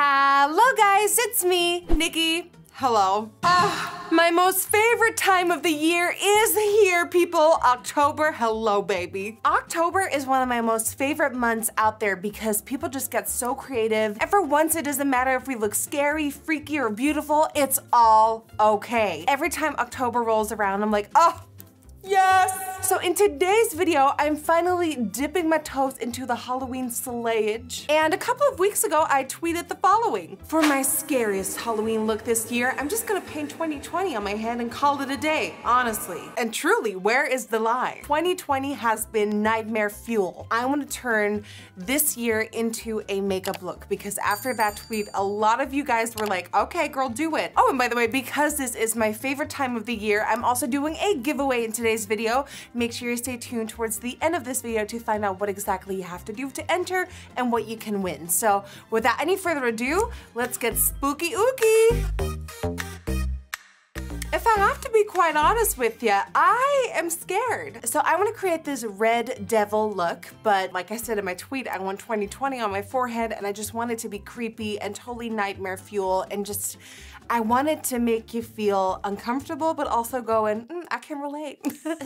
Hello guys, it's me, Nikki. Hello. My most favorite time of the year is here, people. October, hello baby. October is one of my most favorite months out there because people just get so creative. And for once, it doesn't matter if we look scary, freaky, or beautiful, it's all okay. Every time October rolls around, I'm like, oh, yes! So in today's video, I'm finally dipping my toes into the Halloween slayage. And a couple of weeks ago, I tweeted the following. For my scariest Halloween look this year, I'm just gonna paint 2020 on my head and call it a day, honestly. And truly, where is the lie? 2020 has been nightmare fuel. I wanna turn this year into a makeup look because after that tweet, a lot of you guys were like, okay, girl, do it. Oh, and by the way, because this is my favorite time of the year, I'm also doing a giveaway in today's video. Make sure you stay tuned towards the end of this video to find out what exactly you have to do to enter and what you can win. So without any further ado, let's get spooky ooky. If I have to be quite honest with you, I am scared. So I want to create this red devil look, but like I said in my tweet, I want 2020 on my forehead and I just want it to be creepy and totally nightmare fuel and just, I want it to make you feel uncomfortable, but also going, I can relate.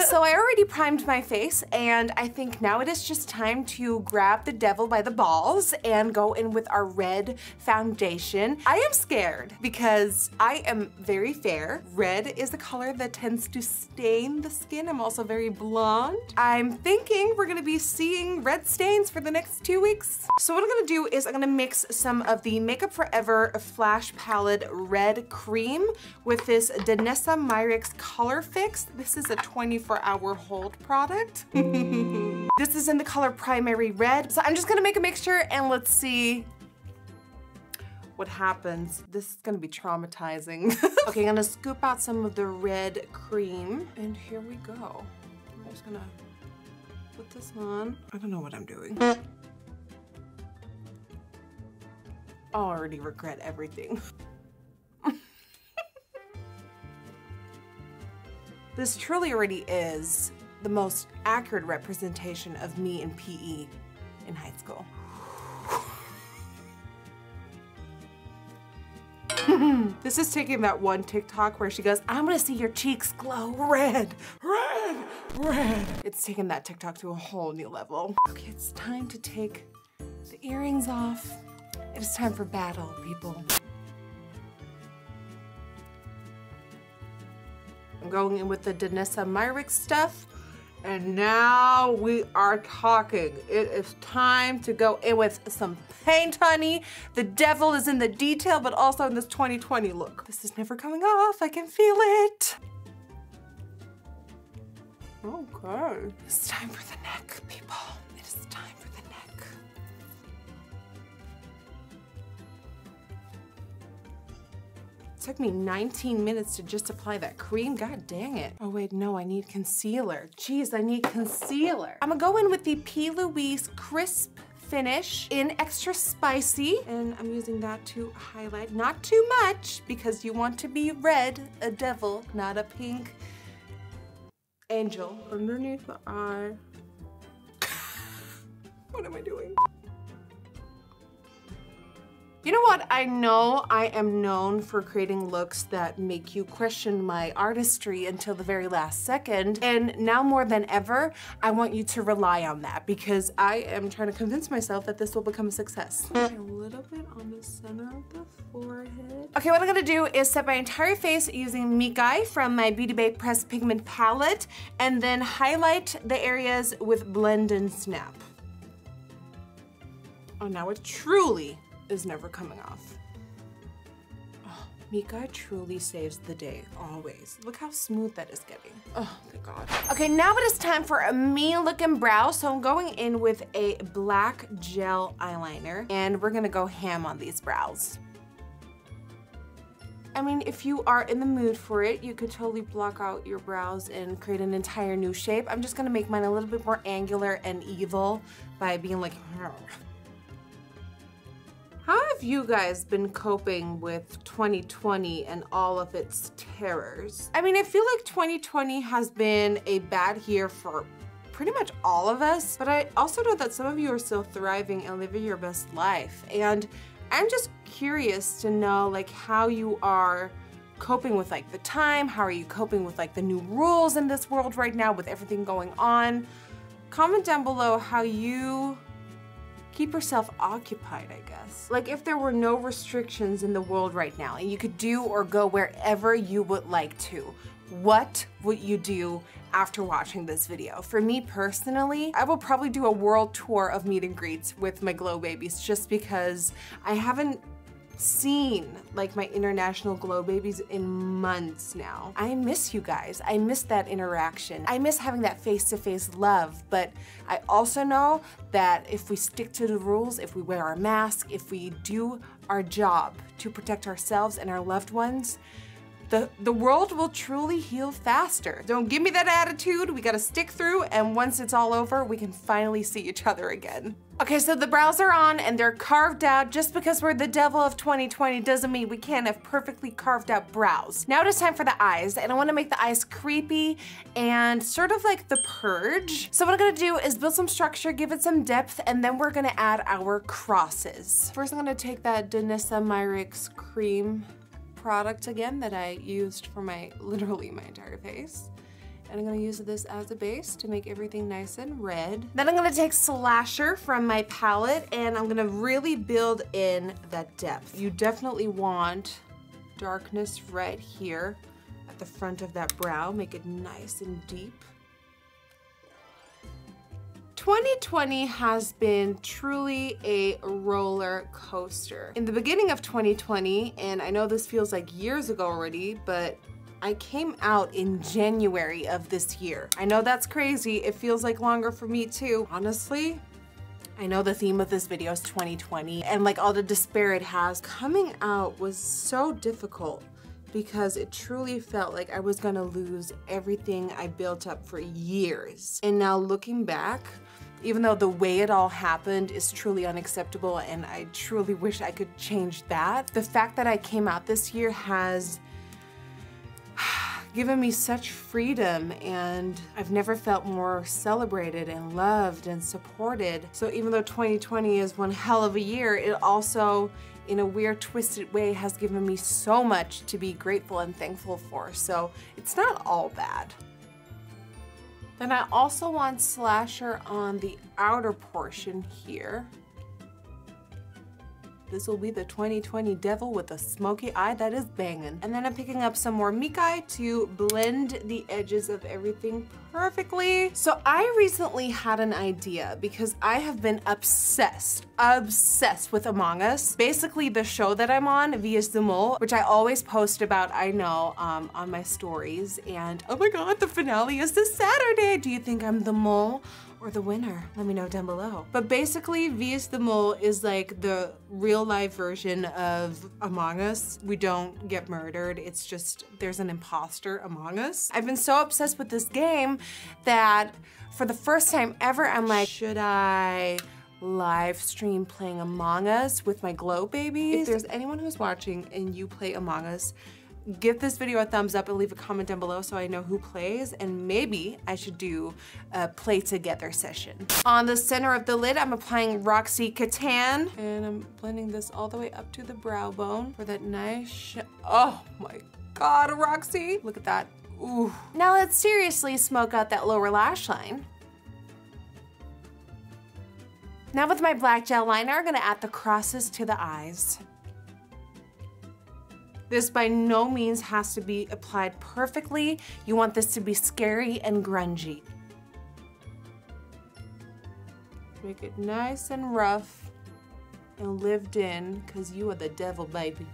So I already primed my face and I think now it is just time to grab the devil by the balls and go in with our red foundation. I am scared because I am very fair. Red is the color that tends to stain the skin. I'm also very blonde. I'm thinking we're gonna be seeing red stains for the next 2 weeks. So what I'm gonna do is I'm gonna mix some of the Makeup Forever Flash Palette Red Cream with this Danessa Myricks Color Fix. This is a 24-hour hold product. This is in the color Primary Red. So I'm just gonna make a mixture and let's see what happens. This is gonna be traumatizing. Okay, I'm gonna scoop out some of the red cream and here we go. I'm just gonna put this on. I don't know what I'm doing. I already regret everything. This truly already is the most accurate representation of me in PE in high school. This is taking that one TikTok where she goes, I'm gonna see your cheeks glow red, red, red. It's taking that TikTok to a whole new level. Okay, it's time to take the earrings off. It is time for battle, people. I'm going in with the Danessa Myricks stuff. And now we are talking. It is time to go in with some paint, honey. The devil is in the detail, but also in this 2020 look. This is never coming off. I can feel it. Okay. It's time for the neck, people. It is time for the neck. It took me 19 minutes to just apply that cream. God dang it. Oh wait, no, I need concealer. Jeez, I need concealer. I'm gonna go in with the P. Louise Crisp Finish in Extra Spicy. And I'm using that to highlight. Not too much, because you want to be red, a devil, not a pink angel. Underneath the eye. What am I doing? You know what? I know I am known for creating looks that make you question my artistry until the very last second. And now more than ever, I want you to rely on that because I am trying to convince myself that this will become a success. A little bit on the center of the forehead. Okay, what I'm gonna do is set my entire face using Mikai from my Beauty Bay Pressed Pigment palette and then highlight the areas with Blend and Snap. Oh, now it truly is never coming off. Oh, Mikai truly saves the day, always. Look how smooth that is getting. Oh, thank God. Okay, now it is time for a mean looking brow. So I'm going in with a black gel eyeliner and we're gonna go ham on these brows. I mean, if you are in the mood for it, you could totally block out your brows and create an entire new shape. I'm just gonna make mine a little bit more angular and evil by being like, how have you guys been coping with 2020 and all of its terrors? I mean, I feel like 2020 has been a bad year for pretty much all of us, but I also know that some of you are still thriving and living your best life. And I'm just curious to know like how you are coping with like the time, how are you coping with like the new rules in this world right now with everything going on. Comment down below how you keep yourself occupied, I guess. Like if there were no restrictions in the world right now and you could do or go wherever you would like to, what would you do after watching this video? For me personally, I will probably do a world tour of meet and greets with my glow babies just because I haven't seen like my international glow babies in months now. I miss you guys. I miss that interaction. I miss having that face-to-face love, but I also know that if we stick to the rules, if we wear our mask, if we do our job to protect ourselves and our loved ones, the world will truly heal faster. Don't give me that attitude. We gotta stick through, and once it's all over, we can finally see each other again. Okay, so the brows are on and they're carved out. Just because we're the devil of 2020 doesn't mean we can't have perfectly carved out brows. Now it is time for the eyes, and I wanna make the eyes creepy and sort of like The Purge. So what I'm gonna do is build some structure, give it some depth, and then we're gonna add our crosses. First, I'm gonna take that Danessa Myricks cream product again that I used for literally my entire face. And I'm gonna use this as a base to make everything nice and red. Then I'm gonna take Slasher from my palette and I'm gonna really build in that depth. You definitely want darkness right here at the front of that brow. Make it nice and deep. 2020 has been truly a roller coaster. In the beginning of 2020, and I know this feels like years ago already, but I came out in January of this year. I know that's crazy. It feels like longer for me too. Honestly, I know the theme of this video is 2020 and like all the despair it has. Coming out was so difficult because it truly felt like I was gonna lose everything I built up for years. And now looking back, even though the way it all happened is truly unacceptable and I truly wish I could change that, the fact that I came out this year has given me such freedom, and I've never felt more celebrated and loved and supported. So even though 2020 is one hell of a year, it also, in a weird, twisted way, has given me so much to be grateful and thankful for. So it's not all bad. Then I also want Slasher on the outer portion here. This will be the 2020 devil with a smoky eye that is banging. And then I'm picking up some more Mikai to blend the edges of everything perfectly. So I recently had an idea because I have been obsessed with Among Us. Basically the show that I'm on, Wie is the Mol, which I always post about, I know, on my stories. And oh my God, the finale is this Saturday. Do you think I'm the mole or the winner? Let me know down below. But basically, Wie is the Mol is like the real life version of Among Us. We don't get murdered. It's just, there's an imposter among us. I've been so obsessed with this game that for the first time ever, I'm like, should I live stream playing Among Us with my glow babies? If there's anyone who's watching and you play Among Us, give this video a thumbs up and leave a comment down below so I know who plays, and maybe I should do a play together session. On the center of the lid, I'm applying Roxy Catan, and I'm blending this all the way up to the brow bone for that nice oh my God, Roxy, look at that. Ooh. Now let's seriously smoke out that lower lash line. Now with my black gel liner, I'm gonna add the crosses to the eyes. This by no means has to be applied perfectly. You want this to be scary and grungy. Make it nice and rough and lived in, because you are the devil, baby.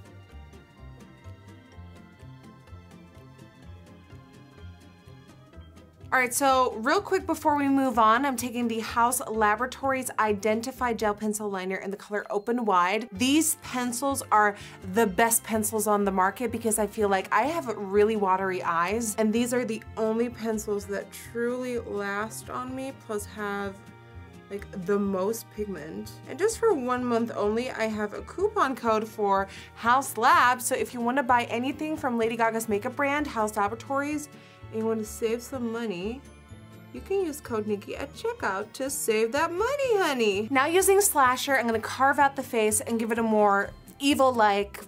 All right, so real quick before we move on, I'm taking the House Laboratories Identify Gel Pencil Liner in the color Open Wide. These pencils are the best pencils on the market because I feel like I have really watery eyes, and these are the only pencils that truly last on me, plus have like the most pigment. And just for 1 month only, I have a coupon code for House Lab. So if you want to buy anything from Lady Gaga's makeup brand, House Laboratories, and you want to save some money, You can use code Nikki at checkout to save that money, honey. Now using Slasher, I'm gonna carve out the face and give it a more evil-like,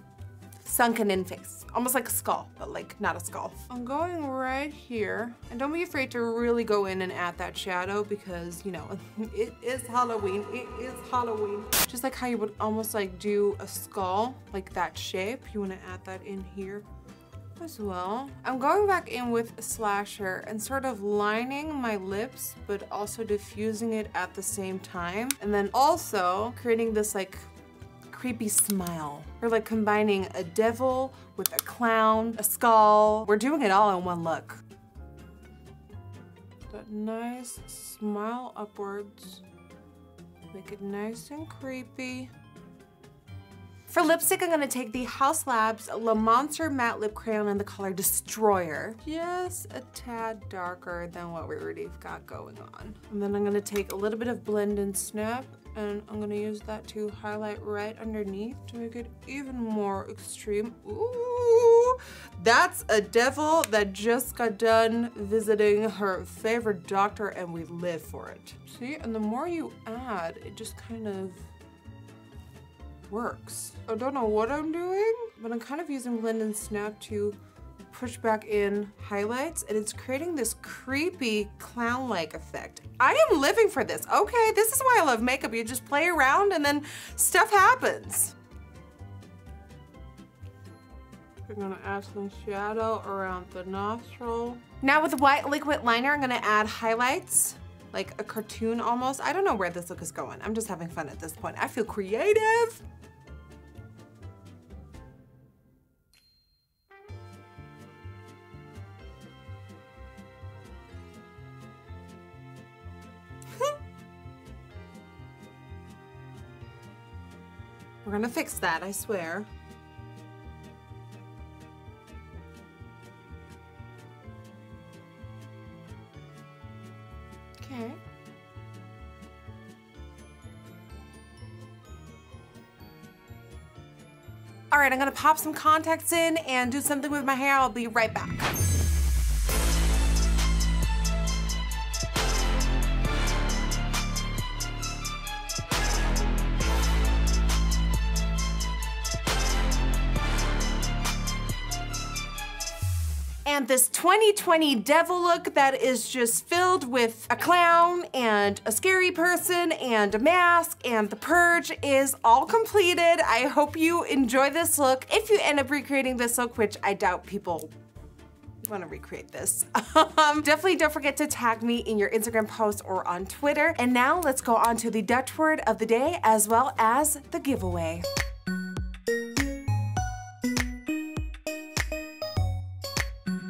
sunken-in face. Almost like a skull, but like not a skull. I'm going right here. And don't be afraid to really go in and add that shadow because, you know, it is Halloween. It is Halloween. Just like how you would almost like do a skull, like that shape. You wanna add that in here as well. I'm going back in with a Slasher and sort of lining my lips, but also diffusing it at the same time. And then also creating this like creepy smile. We're like combining a devil with a clown, a skull. We're doing it all in one look. That nice smile upwards. Make it nice and creepy. For lipstick, I'm gonna take the Haus Labs Le Monster Matte Lip Crayon in the color Destroyer. Just a tad darker than what we already got going on. And then I'm gonna take a little bit of Blend and Snap, and I'm gonna use that to highlight right underneath to make it even more extreme. Ooh, that's a devil that just got done visiting her favorite doctor and we live for it. See, and the more you add, it just kind of works. I don't know what I'm doing, but I'm kind of using Blend and Snap to push back in highlights, and it's creating this creepy clown-like effect. I am living for this. Okay, this is why I love makeup. You just play around and then stuff happens. We're gonna add some shadow around the nostril. Now with the white liquid liner, I'm gonna add highlights, like a cartoon almost. I don't know where this look is going. I'm just having fun at this point. I feel creative. We're gonna fix that, I swear. Okay. All right, I'm gonna pop some contacts in and do something with my hair. I'll be right back. And this 2020 devil look that is just filled with a clown and a scary person and a mask and the purge is all completed. I hope you enjoy this look. If you end up recreating this look, which I doubt people want to recreate this, definitely don't forget to tag me in your Instagram post or on Twitter. And now let's go on to the Dutch word of the day as well as the giveaway.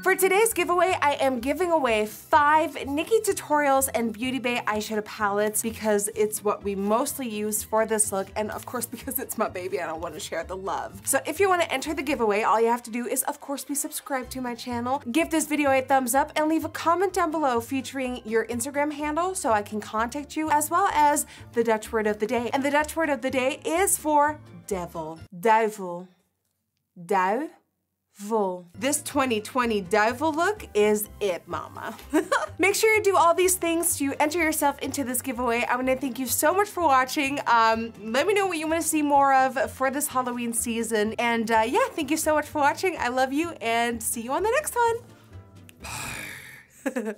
For today's giveaway, I am giving away 5 NikkieTutorials and Beauty Bay eyeshadow palettes because it's what we mostly use for this look, and of course because it's my baby, I don't want to share the love. So if you want to enter the giveaway, all you have to do is of course be subscribed to my channel, give this video a thumbs up, and leave a comment down below featuring your Instagram handle so I can contact you, as well as the Dutch word of the day. And the Dutch word of the day is for devil. Duivel. Duivel. This 2020 duivel look is it, mama. Make sure you do all these things to enter yourself into this giveaway. I want to thank you so much for watching. Let me know what you want to see more of for this Halloween season. And yeah, thank you so much for watching. I love you and see you on the next one.